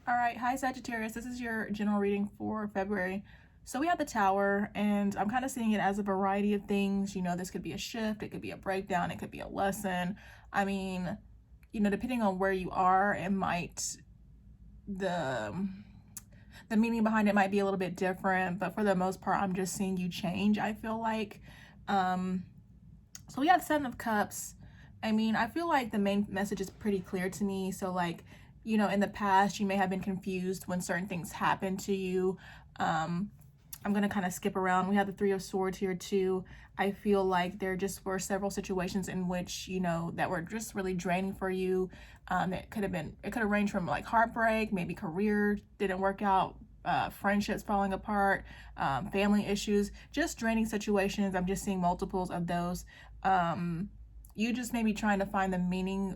All right, hi Sagittarius. This is your general reading for February. So we have the Tower, and I'm kind of seeing it as a variety of things. This could be a shift, it could be a breakdown, it could be a lesson. I mean, depending on where you are, it might the the meaning behind it might be a little bit different, but for the most part, I'm just seeing you change, I feel like. So we have Seven of Cups. I mean, I feel like the main message is pretty clear to me. So like, in the past, you may have been confused when certain things happen to you. I'm going to kind of skip around. We have the Three of Swords here too. I feel like there just were several situations in which, that were just really draining for you. It could have ranged from like heartbreak, maybe career didn't work out, friendships falling apart, family issues, just draining situations. I'm just seeing multiples of those. You just may be trying to find the meaning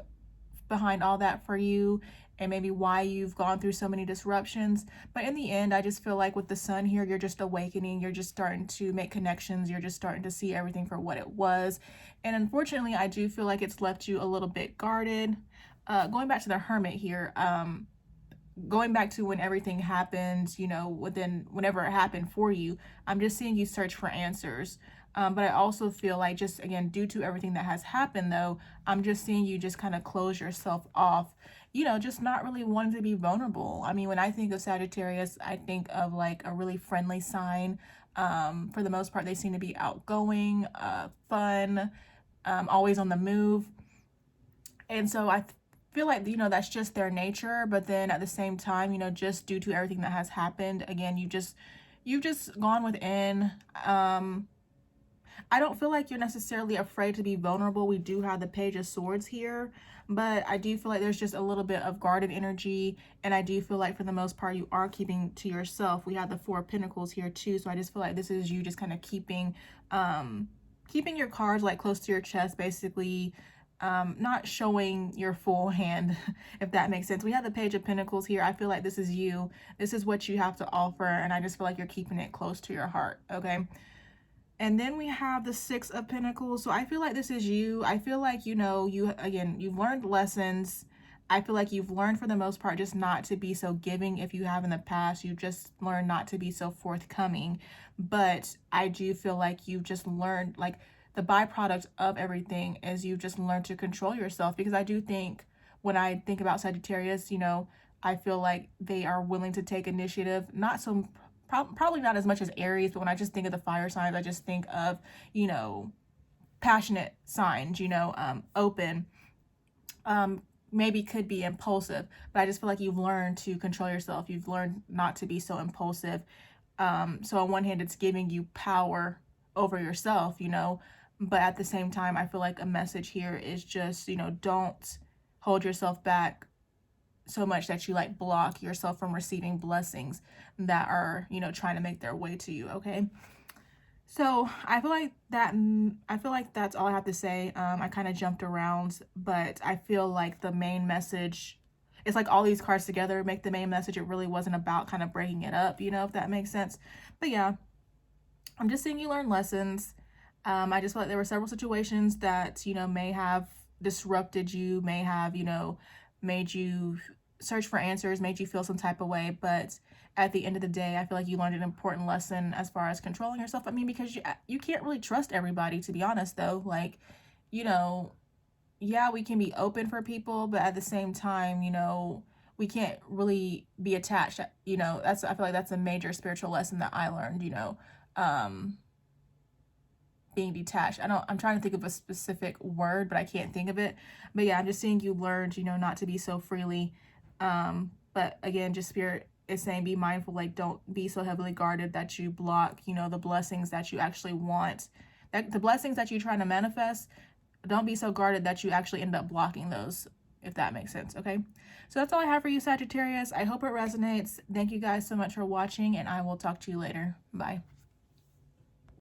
behind all that for you, and maybe why you've gone through so many disruptions. But in the end, I just feel like with the sun here, you're just awakening, you're just starting to make connections, you're just starting to see everything for what it was. And unfortunately, I do feel like it's left you a little bit guarded. Going back to the Hermit here, going back to when everything happened, whenever it happened for you, I'm just seeing you search for answers. But I also feel like, just again, due to everything that has happened though, I'm just seeing you just kind of close yourself off, just not really wanting to be vulnerable. I mean, when I think of Sagittarius, I think of like a really friendly sign. For the most part, they seem to be outgoing, fun, always on the move. And so I feel like, that's just their nature. But then at the same time, just due to everything that has happened, again, you've just gone within. I don't feel like you're necessarily afraid to be vulnerable. We do have the Page of Swords here, but I do feel like there's just a little bit of guarded energy, and I do feel like for the most part you are keeping to yourself. We have the Four of Pentacles here too, so I just feel like this is you just kind of keeping your cards like close to your chest, basically. Not showing your full hand, if that makes sense. We have the Page of Pentacles here. I feel like this is you. This is what you have to offer, and I just feel like you're keeping it close to your heart, okay? And then we have the Six of Pentacles. So I feel like this is you. I feel like, you've learned lessons. I feel like you've learned for the most part just not to be so giving. If you have in the past, you just learned not to be so forthcoming. But I do feel like you've just learned, like, the byproduct of everything is you just learned to control yourself. Because I do think, when I think about Sagittarius, I feel like they are willing to take initiative. Not so probably not as much as Aries, but when I just think of the fire signs, I just think of, passionate signs, open, maybe could be impulsive, but I just feel like you've learned to control yourself. You've learned not to be so impulsive. So on one hand, it's giving you power over yourself, but at the same time, I feel like a message here is just, don't hold yourself back so much that you like block yourself from receiving blessings that are, trying to make their way to you, okay? So I feel like that's all I have to say. I kind of jumped around, but I feel like the main message, it's like all these cards together make the main message. It really wasn't about kind of breaking it up, if that makes sense. But yeah, I'm just seeing you learn lessons. I just feel like there were several situations that, may have disrupted you, may have, made you search for answers, made you feel some type of way. But at the end of the day, I feel like you learned an important lesson as far as controlling yourself. I mean, because you can't really trust everybody, to be honest, though. Like, yeah, we can be open for people, but at the same time, we can't really be attached. I feel like that's a major spiritual lesson that I learned, being detached. I'm trying to think of a specific word, but I can't think of it. But yeah, I'm just seeing you learned, not to be so freely. But again, just Spirit is saying be mindful, like don't be so heavily guarded that you block, the blessings that you actually want. That the blessings that you're trying to manifest, don't be so guarded that you actually end up blocking those, if that makes sense, okay? So that's all I have for you, Sagittarius. I hope it resonates. Thank you guys so much for watching, and I will talk to you later. Bye.